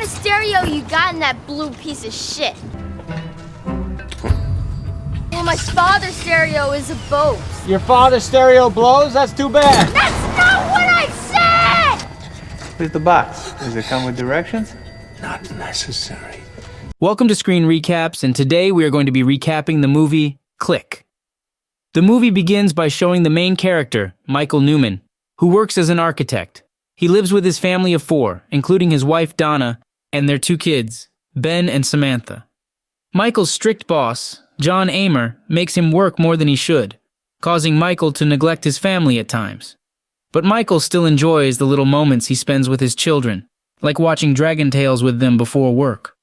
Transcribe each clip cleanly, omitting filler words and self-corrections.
kind of stereo you got in that blue piece of shit? Well, my father's stereo is a Bose. Your father's stereo blows? That's too bad. That's not what I said! Where's the box? Does it come with directions? Not necessary. Welcome to Screen Recaps, and today we are going to be recapping the movie Click. The movie begins by showing the main character, Michael Newman, who works as an architect. He lives with his family of 4, including his wife Donna and their 2 kids, Ben and Samantha. Michael's strict boss, John Amer, makes him work more than he should, causing Michael to neglect his family at times. But Michael still enjoys the little moments he spends with his children, like watching Dragon Tales with them before work.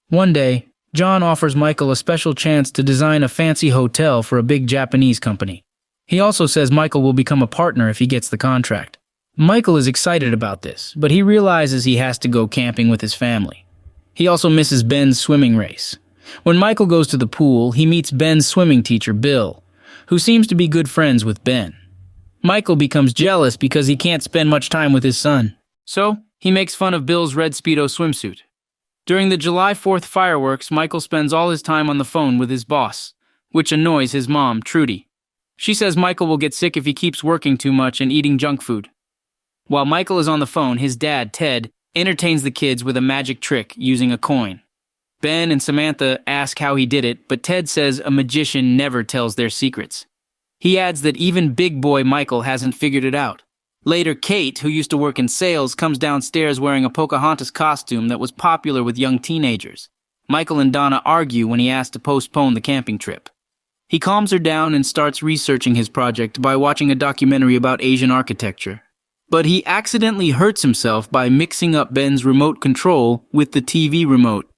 One day, John offers Michael a special chance to design a fancy hotel for a big Japanese company. He also says Michael will become a partner if he gets the contract. Michael is excited about this, but he realizes he has to go camping with his family. He also misses Ben's swimming race. When Michael goes to the pool, he meets Ben's swimming teacher, Bill, who seems to be good friends with Ben. Michael becomes jealous because he can't spend much time with his son. So, he makes fun of Bill's red Speedo swimsuit. During the July 4th fireworks, Michael spends all his time on the phone with his boss, which annoys his mom, Trudy. She says Michael will get sick if he keeps working too much and eating junk food. While Michael is on the phone, his dad, Ted, entertains the kids with a magic trick using a coin. Ben and Samantha ask how he did it, but Ted says a magician never tells their secrets. He adds that even big boy Michael hasn't figured it out. Later, Kate, who used to work in sales, comes downstairs wearing a Pocahontas costume that was popular with young teenagers. Michael and Donna argue when he asks to postpone the camping trip. He calms her down and starts researching his project by watching a documentary about Asian architecture. But he accidentally hurts himself by mixing up Ben's remote control with the TV remote.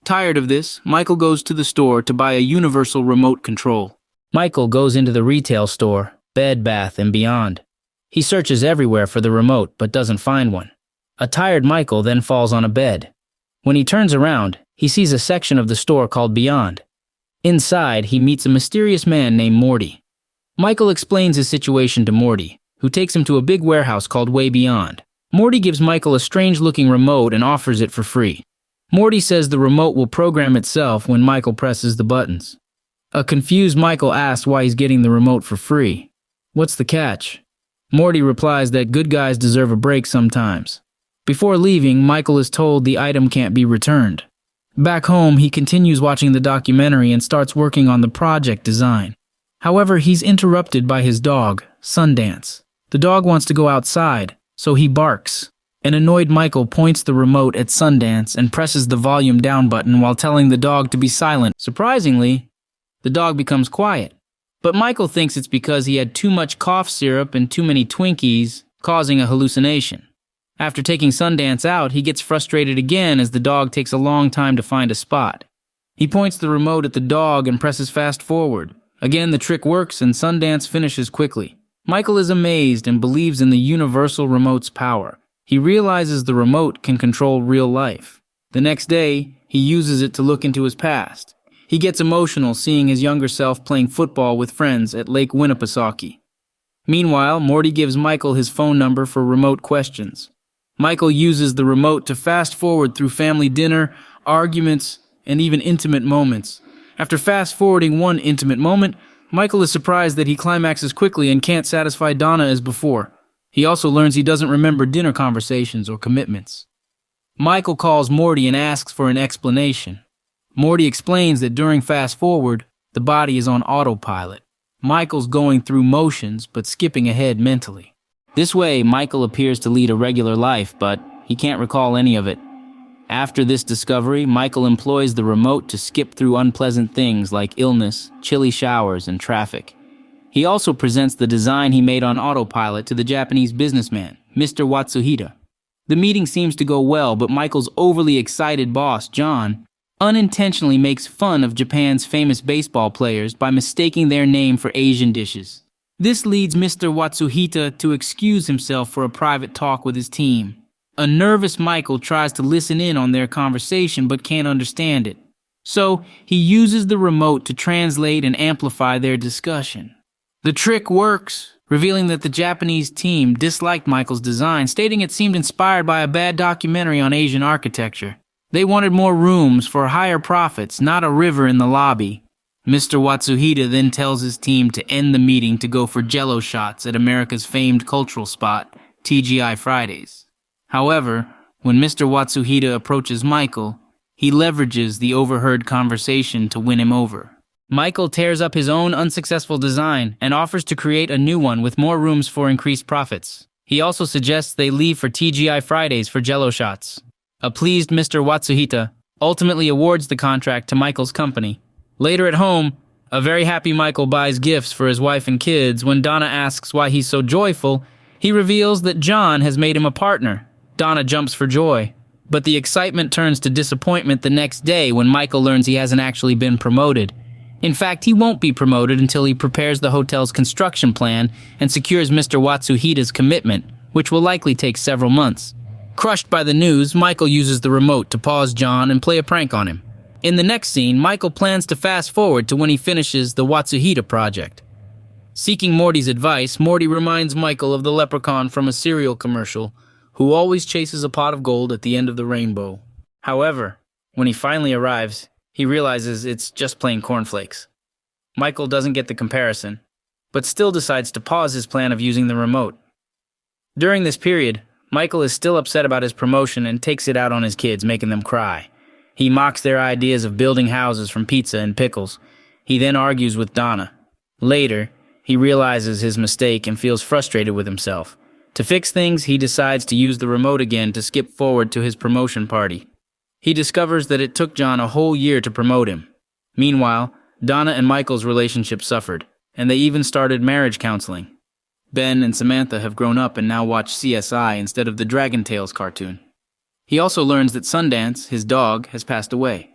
Tired of this, Michael goes to the store to buy a universal remote control. Michael goes into the retail store, Bed Bath & Beyond. He searches everywhere for the remote but doesn't find one. A tired Michael then falls on a bed. When he turns around, he sees a section of the store called Beyond. Inside, he meets a mysterious man named Morty. Michael explains his situation to Morty, who takes him to a big warehouse called Way Beyond. Morty gives Michael a strange-looking remote and offers it for free. Morty says the remote will program itself when Michael presses the buttons. A confused Michael asks why he's getting the remote for free. What's the catch? Morty replies that good guys deserve a break sometimes. Before leaving, Michael is told the item can't be returned. Back home, he continues watching the documentary and starts working on the project design. However, he's interrupted by his dog, Sundance. The dog wants to go outside, so he barks. An annoyed Michael points the remote at Sundance and presses the volume down button while telling the dog to be silent. Surprisingly, the dog becomes quiet. But Michael thinks it's because he had too much cough syrup and too many Twinkies, causing a hallucination. After taking Sundance out, he gets frustrated again as the dog takes a long time to find a spot. He points the remote at the dog and presses fast forward. Again, the trick works and Sundance finishes quickly. Michael is amazed and believes in the universal remote's power. He realizes the remote can control real life. The next day, he uses it to look into his past. He gets emotional seeing his younger self playing football with friends at Lake Winnipesaukee. Meanwhile, Morty gives Michael his phone number for remote questions. Michael uses the remote to fast forward through family dinner, arguments, and even intimate moments. After fast forwarding one intimate moment, Michael is surprised that he climaxes quickly and can't satisfy Donna as before. He also learns he doesn't remember dinner conversations or commitments. Michael calls Morty and asks for an explanation. Morty explains that during fast forward, the body is on autopilot. Michael's going through motions but skipping ahead mentally. This way, Michael appears to lead a regular life, but he can't recall any of it. After this discovery, Michael employs the remote to skip through unpleasant things like illness, chilly showers, and traffic. He also presents the design he made on autopilot to the Japanese businessman, Mr. Watsuhita. The meeting seems to go well, but Michael's overly excited boss, John, unintentionally makes fun of Japan's famous baseball players by mistaking their name for Asian dishes. This leads Mr. Watsuhita to excuse himself for a private talk with his team. A nervous Michael tries to listen in on their conversation but can't understand it. So he uses the remote to translate and amplify their discussion. The trick works. revealing that the Japanese team disliked Michael's design, stating it seemed inspired by a bad documentary on Asian architecture. They wanted more rooms for higher profits, not a river in the lobby. Mr. Watsuhita then tells his team to end the meeting to go for jello shots at America's famed cultural spot, TGI Fridays. However, when Mr. Watsuhita approaches Michael, he leverages the overheard conversation to win him over. Michael tears up his own unsuccessful design and offers to create a new one with more rooms for increased profits. He also suggests they leave for TGI Fridays for jello shots. A pleased Mr. Watsuhita ultimately awards the contract to Michael's company. Later at home, a very happy Michael buys gifts for his wife and kids. When Donna asks why he's so joyful, he reveals that John has made him a partner. Donna jumps for joy. But the excitement turns to disappointment the next day when Michael learns he hasn't actually been promoted. In fact, he won't be promoted until he prepares the hotel's construction plan and secures Mr. Watsuhita's commitment, which will likely take several months. Crushed by the news, Michael uses the remote to pause John and play a prank on him. In the next scene, Michael plans to fast forward to when he finishes the Watsuhita project. Seeking Morty's advice, Morty reminds Michael of the leprechaun from a cereal commercial, who always chases a pot of gold at the end of the rainbow. However, when he finally arrives, he realizes it's just plain cornflakes. Michael doesn't get the comparison, but still decides to pause his plan of using the remote. During this period, Michael is still upset about his promotion and takes it out on his kids, making them cry. He mocks their ideas of building houses from pizza and pickles. He then argues with Donna. Later, he realizes his mistake and feels frustrated with himself. To fix things, he decides to use the remote again to skip forward to his promotion party. He discovers that it took John a whole year to promote him. Meanwhile, Donna and Michael's relationship suffered, and they even started marriage counseling. Ben and Samantha have grown up and now watch CSI instead of the Dragon Tales cartoon. He also learns that Sundance, his dog, has passed away.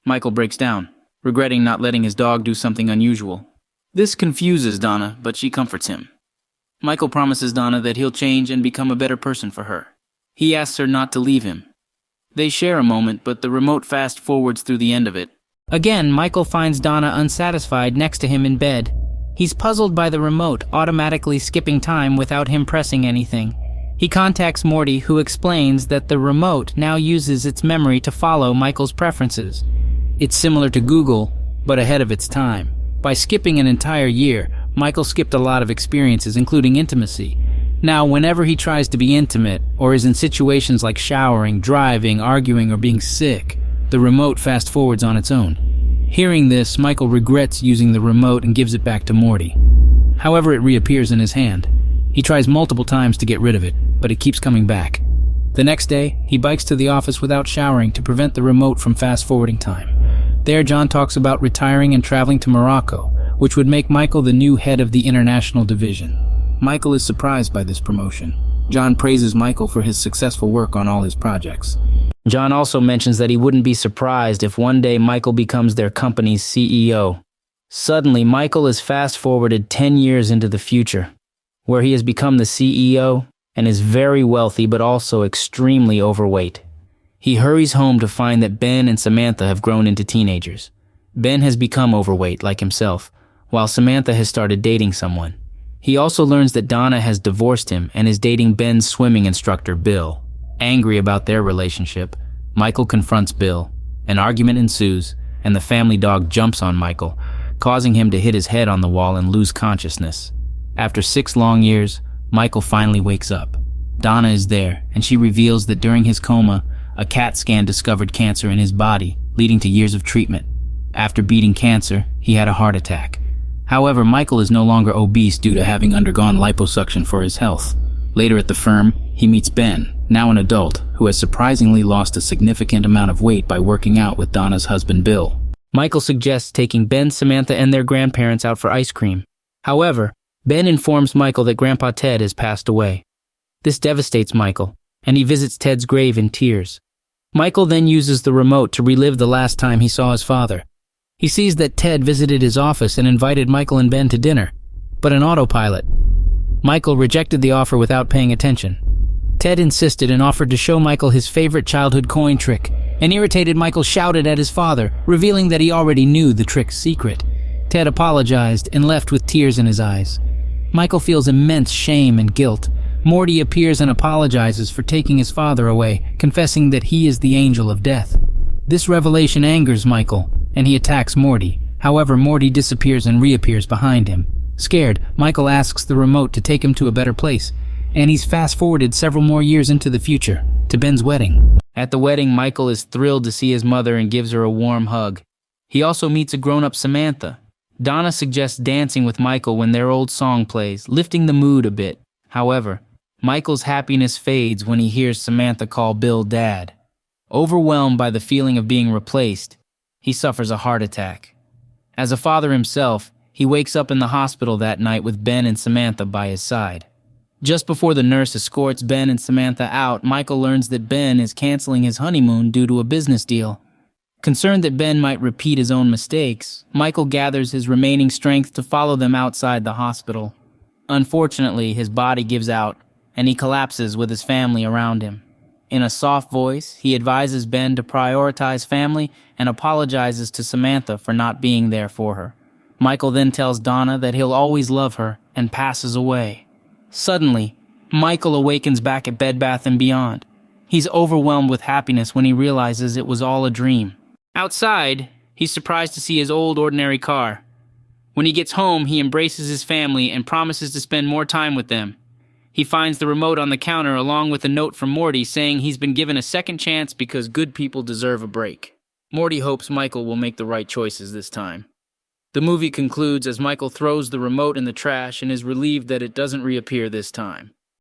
Michael breaks down, regretting not letting his dog do something unusual. This confuses Donna, but she comforts him. Michael promises Donna that he'll change and become a better person for her. He asks her not to leave him. They share a moment, but the remote fast forwards through the end of it. Again, Michael finds Donna unsatisfied next to him in bed. He's puzzled by the remote automatically skipping time without him pressing anything. He contacts Morty, who explains that the remote now uses its memory to follow Michael's preferences. It's similar to Google, but ahead of its time. By skipping an entire year, Michael skipped a lot of experiences, including intimacy. Now, whenever he tries to be intimate, or is in situations like showering, driving, arguing, or being sick, the remote fast forwards on its own. Hearing this, Michael regrets using the remote and gives it back to Morty. However, it reappears in his hand. He tries multiple times to get rid of it, but it keeps coming back. The next day, he bikes to the office without showering to prevent the remote from fast-forwarding time. There, John talks about retiring and traveling to Morocco, which would make Michael the new head of the international division. Michael is surprised by this promotion. John praises Michael for his successful work on all his projects. John also mentions that he wouldn't be surprised if one day Michael becomes their company's CEO. Suddenly, Michael is fast-forwarded 10 years into the future, where he has become the CEO and is very wealthy but also extremely overweight. He hurries home to find that Ben and Samantha have grown into teenagers. Ben has become overweight like himself, while Samantha has started dating someone. He also learns that Donna has divorced him and is dating Ben's swimming instructor, Bill. Angry about their relationship, Michael confronts Bill. An argument ensues, and the family dog jumps on Michael, causing him to hit his head on the wall and lose consciousness. After 6 long years, Michael finally wakes up. Donna is there, and she reveals that during his coma, a CAT scan discovered cancer in his body, leading to years of treatment. After beating cancer, he had a heart attack. However, Michael is no longer obese due to having undergone liposuction for his health. Later at the firm, he meets Ben, now an adult, who has surprisingly lost a significant amount of weight by working out with Donna's husband, Bill. Michael suggests taking Ben, Samantha, and their grandparents out for ice cream. However, Ben informs Michael that Grandpa Ted has passed away. This devastates Michael, and he visits Ted's grave in tears. Michael then uses the remote to relive the last time he saw his father. He sees that Ted visited his office and invited Michael and Ben to dinner, but an autopilot. Michael rejected the offer without paying attention. Ted insisted and offered to show Michael his favorite childhood coin trick. An irritated Michael shouted at his father, revealing that he already knew the trick's secret. Ted apologized and left with tears in his eyes. Michael feels immense shame and guilt. Morty appears and apologizes for taking his father away, confessing that he is the angel of death. This revelation angers Michael, and he attacks Morty. However, Morty disappears and reappears behind him. Scared, Michael asks the remote to take him to a better place, and he's fast-forwarded several more years into the future, to Ben's wedding. At the wedding, Michael is thrilled to see his mother and gives her a warm hug. He also meets a grown-up Samantha. Donna suggests dancing with Michael when their old song plays, lifting the mood a bit. However, Michael's happiness fades when he hears Samantha call Bill Dad. Overwhelmed by the feeling of being replaced, he suffers a heart attack. As a father himself, he wakes up in the hospital that night with Ben and Samantha by his side. Just before the nurse escorts Ben and Samantha out, Michael learns that Ben is canceling his honeymoon due to a business deal. Concerned that Ben might repeat his own mistakes, Michael gathers his remaining strength to follow them outside the hospital. Unfortunately, his body gives out, and he collapses with his family around him. In a soft voice, he advises Ben to prioritize family and apologizes to Samantha for not being there for her. Michael then tells Donna that he'll always love her and passes away. Suddenly, Michael awakens back at Bed Bath & Beyond. He's overwhelmed with happiness when he realizes it was all a dream. Outside, he's surprised to see his old ordinary car. When he gets home, he embraces his family and promises to spend more time with them. He finds the remote on the counter along with a note from Morty saying he's been given a second chance because good people deserve a break. Morty hopes Michael will make the right choices this time. The movie concludes as Michael throws the remote in the trash and is relieved that it doesn't reappear this time.